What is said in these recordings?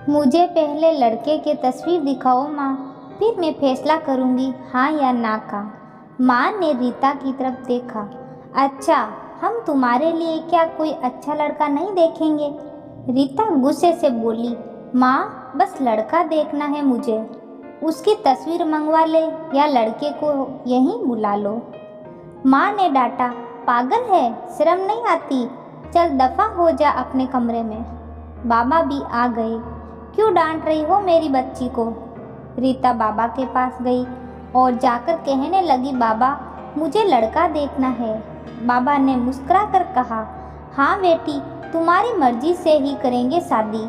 मुझे पहले लड़के की तस्वीर दिखाओ माँ, फिर मैं फैसला करूँगी हाँ या ना का। माँ ने रीता की तरफ देखा। अच्छा, हम तुम्हारे लिए क्या कोई अच्छा लड़का नहीं देखेंगे? रीता गुस्से से बोली। माँ, बस लड़का देखना है मुझे। उसकी तस्वीर मंगवा ले या लड़के को यहीं बुला लो। माँ ने डांटा। पागल है, शर्म नहीं आती? चल दफा हो जा अपने कमरे में। बाबा भी आ गए। क्यों डांट रही हो मेरी बच्ची को? रीता बाबा के पास गई और जाकर कहने लगी, बाबा मुझे लड़का देखना है। बाबा ने मुस्कुरा कर कहा, हाँ बेटी, तुम्हारी मर्जी से ही करेंगे शादी।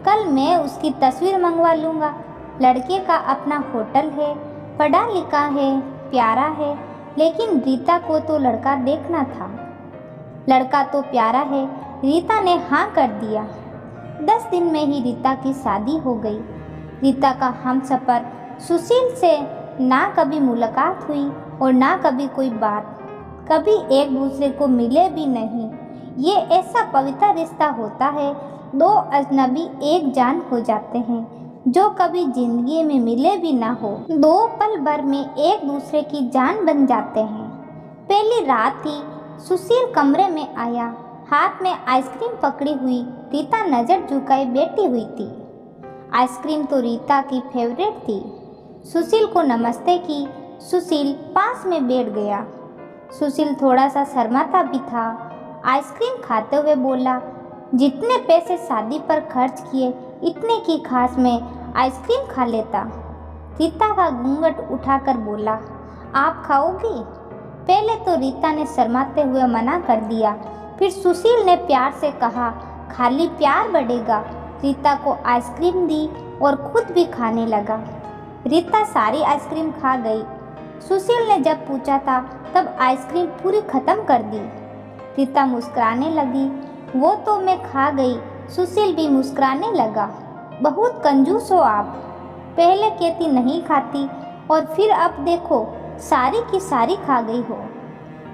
कल मैं उसकी तस्वीर मंगवा लूँगा। लड़के का अपना होटल है, पढ़ा लिखा है, प्यारा है, लेकिन रीता को तो लड़का देखना था। लड़का तो प्यारा है। रीता ने हाँ कर दिया। 10 दिन में ही रीता की शादी हो गई। रीता का हमसफर सुशील से ना कभी मुलाकात हुई और ना कभी कोई बात। कभी एक दूसरे को मिले भी नहीं। ये ऐसा पवित्र रिश्ता होता है, दो अजनबी एक जान हो जाते हैं जो कभी जिंदगी में मिले भी ना हो। 2 पल भर में एक दूसरे की जान बन जाते हैं। पहली रात ही सुशील कमरे में आया, हाथ में आइसक्रीम पकड़ी हुई। रीता नज़र झुकाए बैठी हुई थी। आइसक्रीम तो रीता की फेवरेट थी। सुशील को नमस्ते की। सुशील पास में बैठ गया। सुशील थोड़ा सा शर्माता भी था। आइसक्रीम खाते हुए बोला, जितने पैसे शादी पर खर्च किए इतने की खास में आइसक्रीम खा लेता। रीता का घूंघट उठाकर बोला, आप खाओगी? पहले तो रीता ने शर्माते हुए मना कर दिया, फिर सुशील ने प्यार से कहा, खाली प्यार बढ़ेगा। रीता को आइसक्रीम दी और खुद भी खाने लगा। रीता सारी आइसक्रीम खा गई। सुशील ने जब पूछा था तब आइसक्रीम पूरी ख़त्म कर दी। रीता मुस्कुराने लगी। वो तो मैं खा गई। सुशील भी मुस्कुराने लगा। बहुत कंजूस हो आप, पहले कहती नहीं खाती और फिर अब देखो सारी की सारी खा गई हो।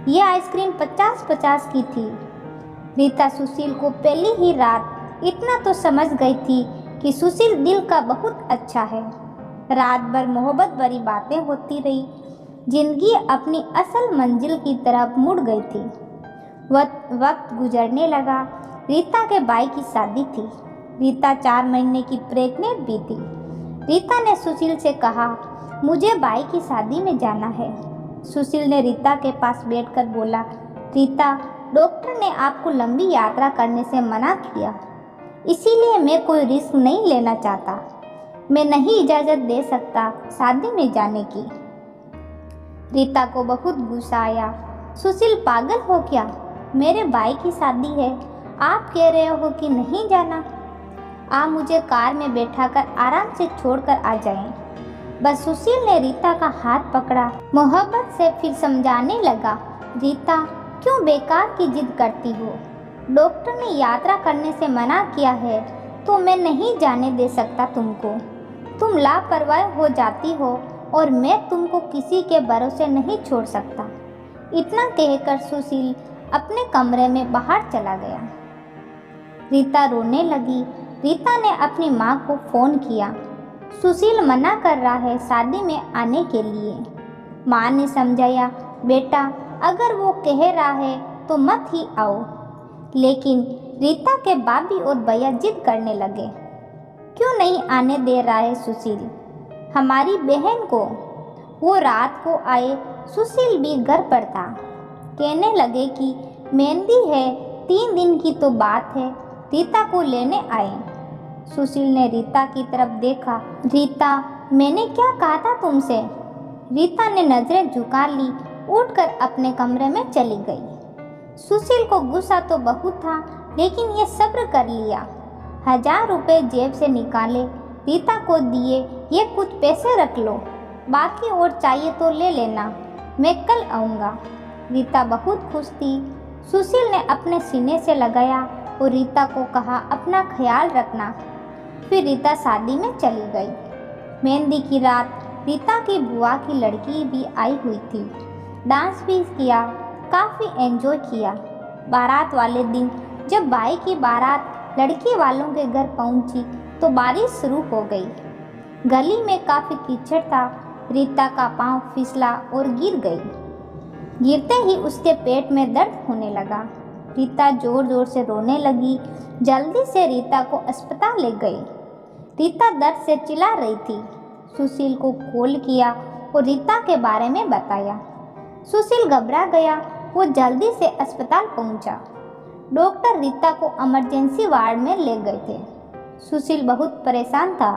ये आइसक्रीम 50-50 की थी। रीता सुशील को पहली ही रात इतना तो समझ गई थी कि सुशील दिल का बहुत अच्छा है। रात भर मोहब्बत भरी बातें होती रही। जिंदगी अपनी असल मंजिल की तरफ मुड़ गई थी। वक्त गुजरने लगा। रीता के भाई की शादी थी। रीता 4 महीने की प्रेग्नेंट भी थी। रीता ने सुशील से कहा, मुझे भाई की शादी में जाना है। सुशील ने रीता के पास बैठकर बोला, रीता, डॉक्टर ने आपको लंबी यात्रा करने से मना किया, इसीलिए मैं कोई रिस्क नहीं लेना चाहता। मैं नहीं इजाज़त दे सकता शादी में जाने की। रीता को बहुत गुस्सा आया। सुशील पागल हो क्या? मेरे भाई की शादी है, आप कह रहे हो कि नहीं जाना? आप मुझे कार में बैठाकर आराम से छोड़कर आ जाएं। बस सुशील ने रीता का हाथ पकड़ा, मोहब्बत से फिर समझाने लगा, रीता क्यों बेकार की जिद करती हो? डॉक्टर ने यात्रा करने से मना किया है तो मैं नहीं जाने दे सकता तुमको। तुम लापरवाह हो जाती हो और मैं तुमको किसी के भरोसे नहीं छोड़ सकता। इतना कहकर सुशील अपने कमरे में बाहर चला गया। रीता रोने लगी। रीता ने अपनी माँ को फ़ोन किया। सुशील मना कर रहा है शादी में आने के लिए। माँ ने समझाया, बेटा अगर वो कह रहा है तो मत ही आओ। लेकिन रीता के भाभी और भैया जिद करने लगे। क्यों नहीं आने दे रहा है सुशील? हमारी बहन को। वो रात को आए। सुशील भी घर पर था। कहने लगे कि मेहंदी है, 3 दिन की तो बात है, रीता को लेने आए। सुशील ने रीता की तरफ देखा। रीता, मैंने क्या कहा था तुमसे? रीता ने नज़रें झुका ली, उठकर अपने कमरे में चली गई। सुशील को गुस्सा तो बहुत था, लेकिन ये सब्र कर लिया। 1000 रुपये जेब से निकाले, रीता को दिए। ये कुछ पैसे रख लो, बाकी और चाहिए तो ले लेना, मैं कल आऊँगा। रीता बहुत खुश थी। सुशील ने अपने सीने से लगाया और रीता को कहा, अपना ख्याल रखना। फिर रीता शादी में चली गई। मेहंदी की रात रीता की बुआ की लड़की भी आई हुई थी। डांस भी किया, काफ़ी एंजॉय किया। बारात वाले दिन जब भाई की बारात लड़की वालों के घर पहुंची तो बारिश शुरू हो गई। गली में काफ़ी कीचड़ था। रीता का पांव फिसला और गिर गई। गिरते ही उसके पेट में दर्द होने लगा। रीता जोर जोर से रोने लगी। जल्दी से रीता को अस्पताल ले गई। रीता दर्द से चिल्ला रही थी। सुशील को कॉल किया और रीता के बारे में बताया। सुशील घबरा गया। वो जल्दी से अस्पताल पहुंचा। डॉक्टर रीता को इमरजेंसी वार्ड में ले गए थे। सुशील बहुत परेशान था।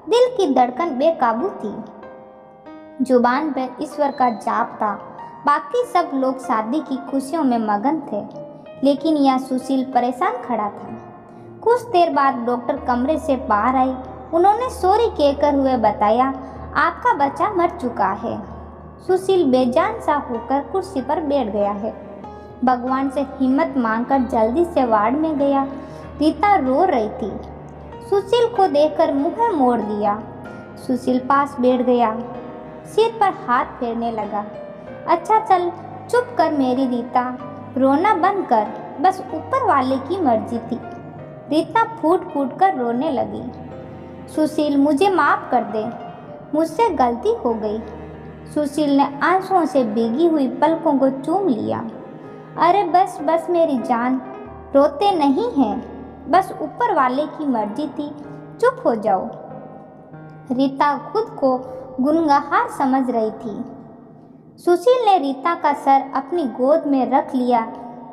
दिल की धड़कन बेकाबू थी। जुबान पर ईश्वर का जाप था। बाकी सब लोग शादी की खुशियों में मगन थे, लेकिन यह सुशील परेशान खड़ा था। कुछ देर बाद डॉक्टर कमरे से बाहर आई। उन्होंने सॉरी कहकर हुए बताया, आपका बच्चा मर चुका है। सुशील बेजान सा होकर कुर्सी पर बैठ गया है। भगवान से हिम्मत मांगकर जल्दी से वार्ड में गया। रीता रो रही थी। सुशील को देखकर मुंह मोड़ दिया। सुशील पास बैठ गया। सिर पर हाथ फेरने लगा। अच्छा चल चुप कर मेरी रीता, रोना बंद कर, बस ऊपर वाले की मर्जी थी। रीता फूट फूट कर रोने लगी। सुशील मुझे माफ़ कर दे, मुझसे गलती हो गई। सुशील ने आंसुओं से भीगी हुई पलकों को चूम लिया। अरे बस बस मेरी जान, रोते नहीं हैं, बस ऊपर वाले की मर्जी थी, चुप हो जाओ। रीता खुद को गुनगहार समझ रही थी। सुशील ने रीता का सर अपनी गोद में रख लिया।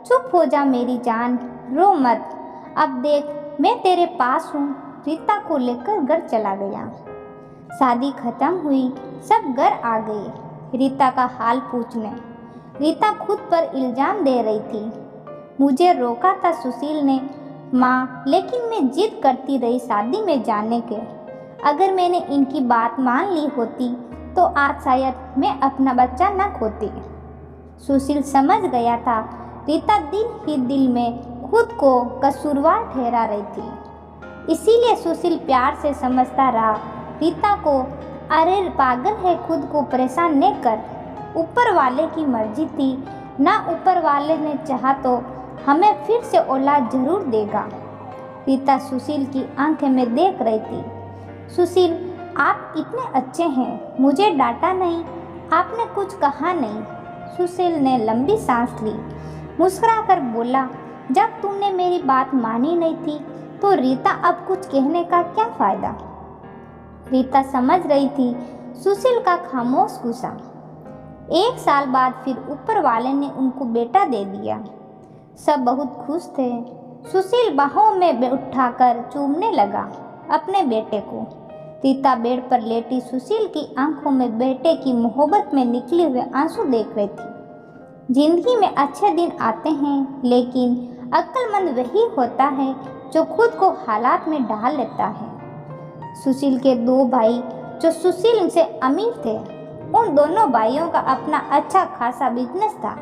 चुप हो जा मेरी जान, रो मत, अब देख मैं तेरे पास हूँ। रीता को लेकर घर चला गया। शादी खत्म हुई, सब घर आ गए रीता का हाल पूछने। रीता खुद पर इल्ज़ाम दे रही थी। मुझे रोका था सुशील ने माँ, लेकिन मैं जिद करती रही शादी में जाने के। अगर मैंने इनकी बात मान ली होती तो आज शायद मैं अपना बच्चा न खोती। सुशील समझ गया था रीता दिल ही दिल में खुद को कसूरवार ठहरा रही थी। इसीलिए सुशील प्यार से समझता रहा रीता को, अरे पागल है, खुद को परेशान न कर, ऊपर वाले की मर्जी थी ना, ऊपर वाले ने चाहा तो हमें फिर से औलाद जरूर देगा। रीता सुशील की आंखें में देख रही थी। सुशील आप इतने अच्छे हैं, मुझे डांटा नहीं, आपने कुछ कहा नहीं। सुशील ने लंबी सांस ली, मुस्कुराकर बोला, जब तुमने मेरी बात मानी नहीं थी तो रीता अब कुछ कहने का क्या फ़ायदा। रीता समझ रही थी सुशील का खामोश गुस्सा। 1 साल बाद फिर ऊपर वाले ने उनको बेटा दे दिया। सब बहुत खुश थे। सुशील बाहों में उठाकर चूमने लगा अपने बेटे को। रीता बेड पर लेटी सुशील की आंखों में बेटे की मोहब्बत में निकले हुए आंसू देख रही थी। जिंदगी में अच्छे दिन आते हैं, लेकिन अक्लमंद वही होता है जो खुद को हालात में डाल लेता है। सुशील के 2 भाई जो सुशील से अमीर थे, उन दोनों भाइयों का अपना अच्छा खासा बिजनेस था,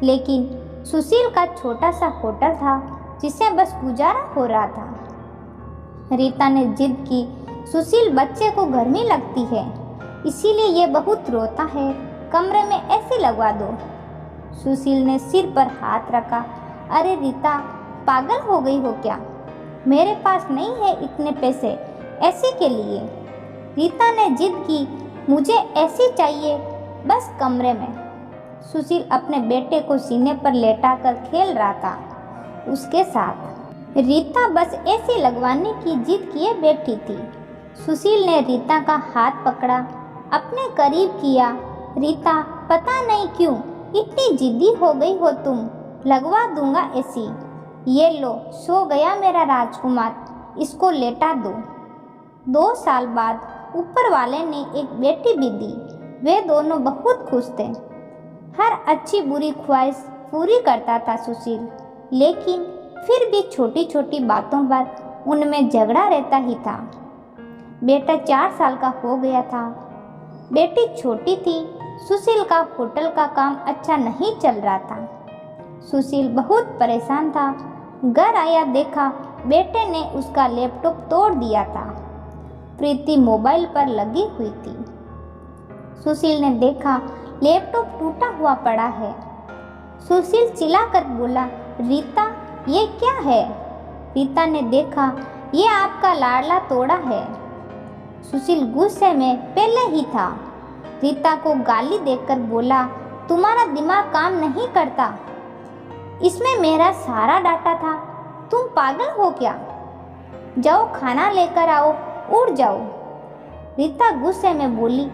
लेकिन सुशील का छोटा सा होटल था जिसे बस गुजारा हो रहा था। रीता ने जिद की, सुशील बच्चे को गर्मी लगती है, इसीलिए ये बहुत रोता है, कमरे में एसी लगवा दो। सुशील ने सिर पर हाथ रखा। अरे रीता, पागल हो गई हो क्या? मेरे पास नहीं है इतने पैसे एसी के लिए। रीता ने जिद की, मुझे एसी चाहिए, बस कमरे में। सुशील अपने बेटे को सीने पर लेटाकर खेल रहा था उसके साथ। रीता बस एसी लगवाने की जिद किए बैठी थी। सुशील ने रीता का हाथ पकड़ा, अपने करीब किया। रीता, पता नहीं क्यों इतनी जिद्दी हो गई हो तुम, लगवा दूंगा एसी। ये लो, सो गया मेरा राजकुमार, इसको लेटा दो। 2 साल बाद ऊपर वाले ने एक बेटी भी दी। वे दोनों बहुत खुश थे। हर अच्छी बुरी ख्वाहिश पूरी करता था सुशील, लेकिन फिर भी छोटी छोटी बातों पर उनमें झगड़ा रहता ही था। बेटा 4 साल का हो गया था, बेटी छोटी थी। सुशील का होटल का काम अच्छा नहीं चल रहा था। सुशील बहुत परेशान था। घर आया, देखा बेटे ने उसका लैपटॉप तोड़ दिया था। प्रीति मोबाइल पर लगी हुई थी। सुशील ने देखा लैपटॉप टूटा हुआ पड़ा है। सुशील चिल्लाकर बोला, रीता ये क्या है? रीता ने देखा ये आपका लाडला तोड़ा है। सुशील गुस्से में पहले ही था। रीता को गाली देकर बोला, तुम्हारा दिमाग काम नहीं करता। इसमें मेरा सारा डाटा था। तुम पागल हो क्या? जाओ खाना लेकर आओ, उठ जाओ। रीता गुस्से में बोली,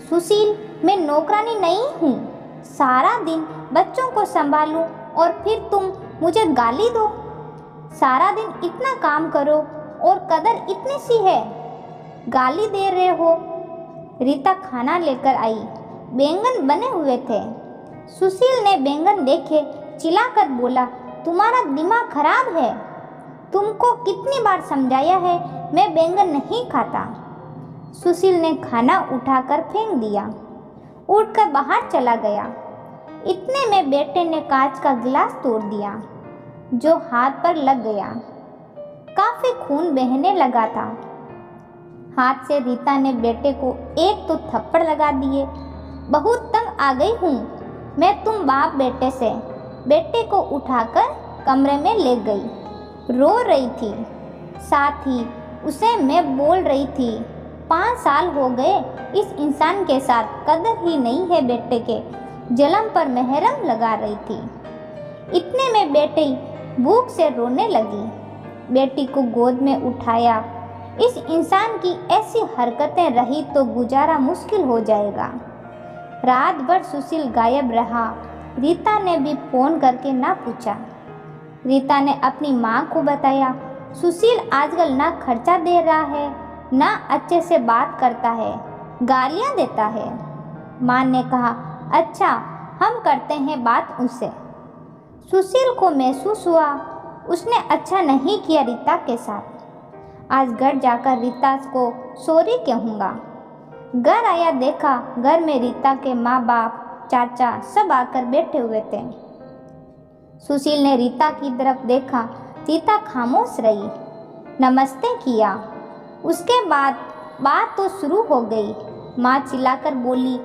सुशील मैं नौकरानी नहीं हूँ। सारा दिन बच्चों को संभालूं और फिर तुम मुझे गाली दो। सारा दिन इतना काम करो और कदर इतनी सी है, गाली दे रहे हो। रीता खाना लेकर आई। बैंगन बने हुए थे। सुशील ने बैंगन देखे, चिल्लाकर बोला, तुम्हारा दिमाग खराब है। तुमको कितनी बार समझाया है मैं बैंगन नहीं खाता। सुशील ने खाना उठाकर फेंक दिया, उठकर बाहर चला गया। इतने में बेटे ने कांच का गिलास तोड़ दिया, जो हाथ पर लग गया। काफी खून बहने लगा था। हाथ से रीता ने बेटे को एक तो थप्पड़ लगा दिए। बहुत तंग आ गई हूँ मैं तुम बाप बेटे से। बेटे को उठाकर कमरे में ले गई। रो रही थी, साथ ही उसे मैं बोल रही थी, 5 साल हो गए इस इंसान के साथ, कदर ही नहीं है बेटे के। जलम पर मेहरम लगा रही थी। इतने में बेटी भूख से रोने लगी। बेटी को गोद में उठाया। इस इंसान की ऐसी हरकतें रही तो गुजारा मुश्किल हो जाएगा। रात भर सुशील गायब रहा। रीता ने भी फोन करके ना पूछा। रीता ने अपनी माँ को बताया, सुशील आजकल ना खर्चा दे रहा है, ना अच्छे से बात करता है, गालियाँ देता है। माँ ने कहा, अच्छा हम करते हैं बात उससे। सुशील को महसूस हुआ उसने अच्छा नहीं किया रीता के साथ। आज घर जाकर रीता को सॉरी कहूँगा। घर आया, देखा घर में रीता के माँ बाप, चाचा सब आकर बैठे हुए थे। सुशील ने रीता की तरफ देखा। रीता खामोश रही। नमस्ते किया। उसके बाद बात तो शुरू हो गई। माँ चिल्लाकर बोली,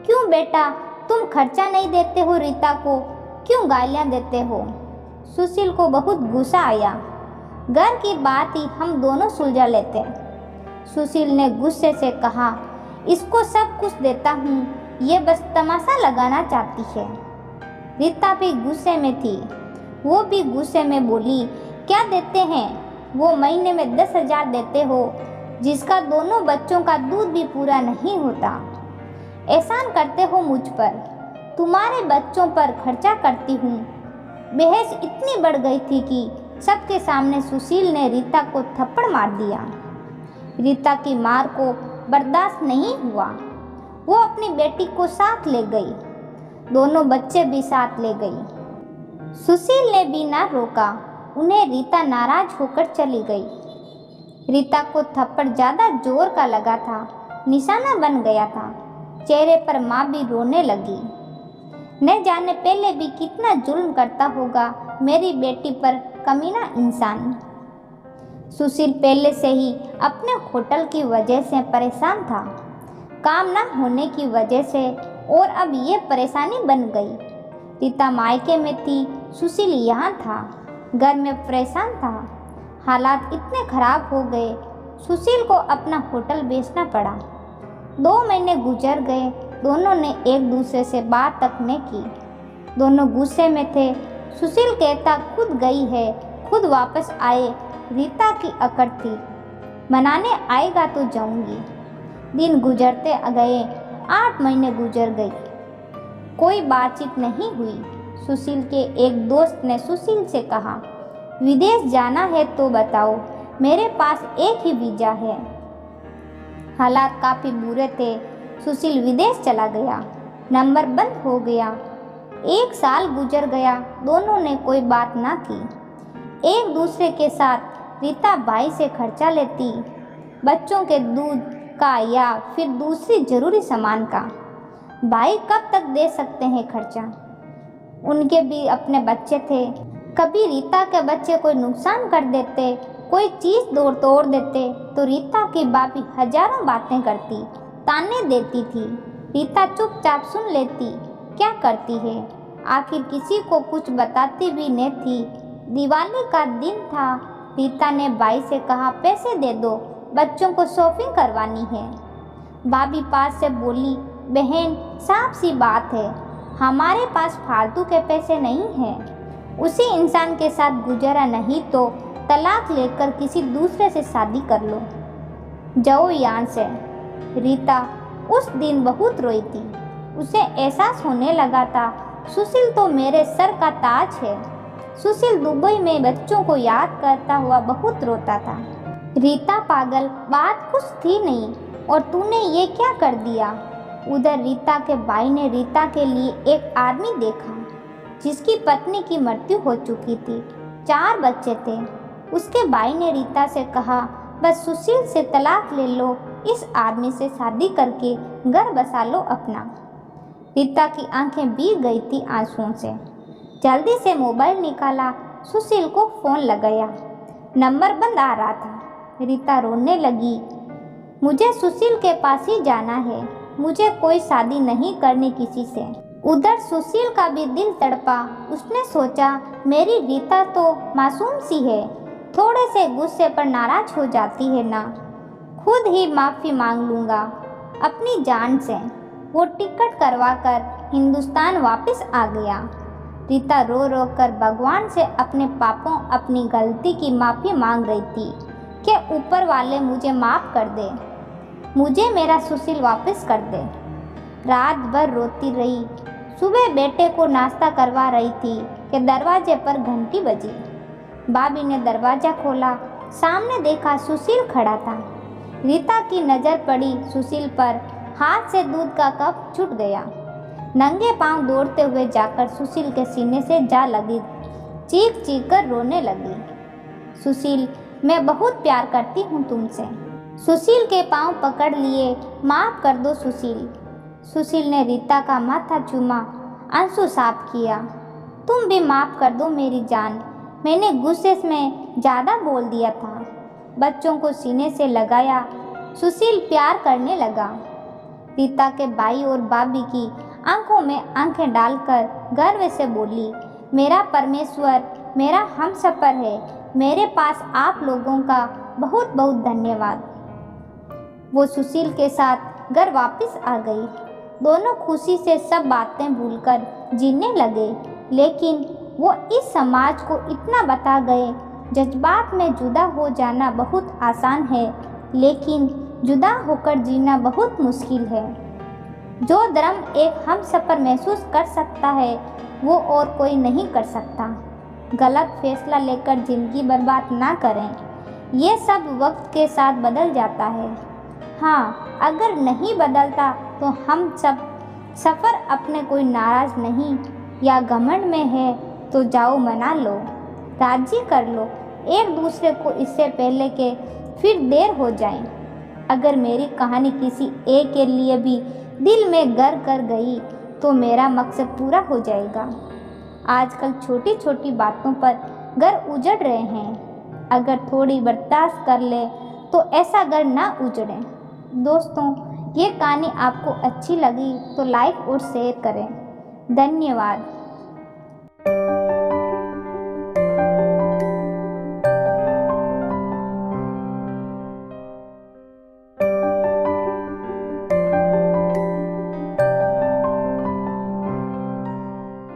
क्यों बेटा तुम खर्चा नहीं देते हो रीता को, क्यों गालियाँ देते हो? सुशील को बहुत गुस्सा आया। घर की बात ही हम दोनों सुलझा लेते। सुशील ने गुस्से से कहा, इसको सब कुछ देता हूँ, ये बस तमाशा लगाना चाहती है। रीता भी गुस्से में थी। वो भी गुस्से में बोली, क्या देते हैं? वो महीने में 10,000 देते हो, जिसका दोनों बच्चों का दूध भी पूरा नहीं होता। एहसान करते हो मुझ पर, तुम्हारे बच्चों पर खर्चा करती हूँ। बहस इतनी बढ़ गई थी कि सबके सामने सुशील ने रीता को थप्पड़ मार दिया। रीता की मार को बर्दाश्त नहीं हुआ। वो अपनी बेटी को साथ ले गई। दोनों बच्चे भी साथ ले गई। सुशील ने भी ना रोका उन्हें। रीता नाराज होकर चली गई। रीता को थप्पड़ ज़्यादा जोर का लगा था, निशाना बन गया था। चेहरे पर माँ भी रोने लगी। न जाने पहले भी कितना जुल्म करता होगा मेरी बेटी पर कमीना इंसान। सुशील पहले से ही अपने होटल की वजह से परेशान था, काम ना होने की वजह से, और अब ये परेशानी बन गई। रीता मायके में थी, सुशील यहाँ था, घर में परेशान था। हालात इतने खराब हो गए, सुशील को अपना होटल बेचना पड़ा। 2 महीने गुजर गए। दोनों ने एक दूसरे से बात तक नहीं की। दोनों गुस्से में थे। सुशील कहता, खुद गई है, खुद वापस आए। रीता की अकड़ थी, मनाने आएगा तो जाऊंगी। दिन गुजरते गए। 8 महीने गुजर गई। कोई बातचीत नहीं हुई। सुशील के एक दोस्त ने सुशील से कहा, विदेश जाना है तो बताओ, मेरे पास एक ही वीज़ा है। हालात काफ़ी बुरे थे। सुशील विदेश चला गया। नंबर बंद हो गया। 1 साल गुजर गया। दोनों ने कोई बात ना की। एक दूसरे के साथ रीता भाई से खर्चा लेती, बच्चों के दूध का या फिर दूसरी ज़रूरी सामान का। भाई कब तक दे सकते हैं खर्चा? उनके भी अपने बच्चे थे। कभी रीता के बच्चे कोई नुकसान कर देते, कोई चीज़ तोड़ देते तो रीता की बापी हजारों बातें करती, ताने देती थी। रीता चुपचाप सुन लेती। क्या करती है? आखिर किसी को कुछ बताती भी नहीं थी। दिवाली का दिन था। रीता ने बाई से कहा, पैसे दे दो, बच्चों को शॉपिंग करवानी है। भाभी पास से बोली, बहन साफ सी बात है, हमारे पास फालतू के पैसे नहीं हैं। उसी इंसान के साथ गुजारा नहीं तो तलाक लेकर किसी दूसरे से शादी कर लो। जाओ यहाँ से। रीता उस दिन बहुत रोई थी। उसे एहसास होने लगा था, सुशील तो मेरे सर का ताज है। सुशील दुबई में बच्चों को याद करता हुआ बहुत रोता था। रीता पागल, बात कुछ थी नहीं और तूने ये क्या कर दिया। उधर रीता के भाई ने रीता के लिए एक आदमी देखा जिसकी पत्नी की मृत्यु हो चुकी थी, 4 बच्चे थे। उसके भाई ने रीता से कहा, बस सुशील से तलाक ले लो, इस आदमी से शादी करके घर बसा लो अपना। रीता की आंखें भीग गई थी आंसुओं से। जल्दी से मोबाइल निकाला, सुशील को फ़ोन लगाया। नंबर बंद आ रहा था। रीता रोने लगी, मुझे सुशील के पास ही जाना है, मुझे कोई शादी नहीं करनी किसी से। उधर सुशील का भी दिल तड़पा। उसने सोचा, मेरी रीता तो मासूम सी है, थोड़े से गुस्से पर नाराज हो जाती है ना, खुद ही माफ़ी मांग लूँगा अपनी जान से। वो टिकट करवाकर हिंदुस्तान वापस आ गया। रीता रो रो कर भगवान से अपने पापों, अपनी गलती की माफ़ी मांग रही थी कि ऊपर वाले मुझे माफ़ कर दे, मुझे मेरा सुशील वापस कर दे। रात भर रोती रही। सुबह बेटे को नाश्ता करवा रही थी कि दरवाजे पर घंटी बजी। भाभी ने दरवाज़ा खोला, सामने देखा सुशील खड़ा था। रीता की नज़र पड़ी सुशील पर, हाथ से दूध का कप छूट गया। नंगे पांव दौड़ते हुए जाकर सुशील के सीने से जा लगी, चीख चीख कर रोने लगी। सुशील, मैं बहुत प्यार करती हूँ तुमसे। सुशील के पांव पकड़ लिए, माफ़ कर दो सुशील। सुशील ने रीता का माथा चूमा, आंसू साफ किया। तुम भी माफ़ कर दो मेरी जान, मैंने गुस्से में ज़्यादा बोल दिया था। बच्चों को सीने से लगाया। सुशील प्यार करने लगा। रीता के भाई और भाभी की आंखों में आंखें डालकर गर्व से बोली, मेरा परमेश्वर मेरा हमसफ़र है, मेरे पास आप लोगों का बहुत बहुत धन्यवाद। वो सुशील के साथ घर वापस आ गई। दोनों खुशी से सब बातें भूलकर जीने लगे। लेकिन वो इस समाज को इतना बता गए, जज्बात में जुदा हो जाना बहुत आसान है, लेकिन जुदा होकर जीना बहुत मुश्किल है। जो धर्म एक हमसफ़र महसूस कर सकता है, वो और कोई नहीं कर सकता। गलत फैसला लेकर ज़िंदगी बर्बाद ना करें, ये सब वक्त के साथ बदल जाता है। हाँ, अगर नहीं बदलता तो हम सब सफ़र अपने कोई नाराज़ नहीं या घमंड में है तो जाओ मना लो, राजी कर लो एक दूसरे को, इससे पहले कि फिर देर हो जाए। अगर मेरी कहानी किसी एक के लिए भी दिल में घर कर गई तो मेरा मकसद पूरा हो जाएगा। आजकल छोटी छोटी बातों पर घर उजड़ रहे हैं, अगर थोड़ी बर्दाश्त कर ले तो ऐसा घर ना उजड़े। दोस्तों, ये कहानी आपको अच्छी लगी तो लाइक और शेयर करें। धन्यवाद।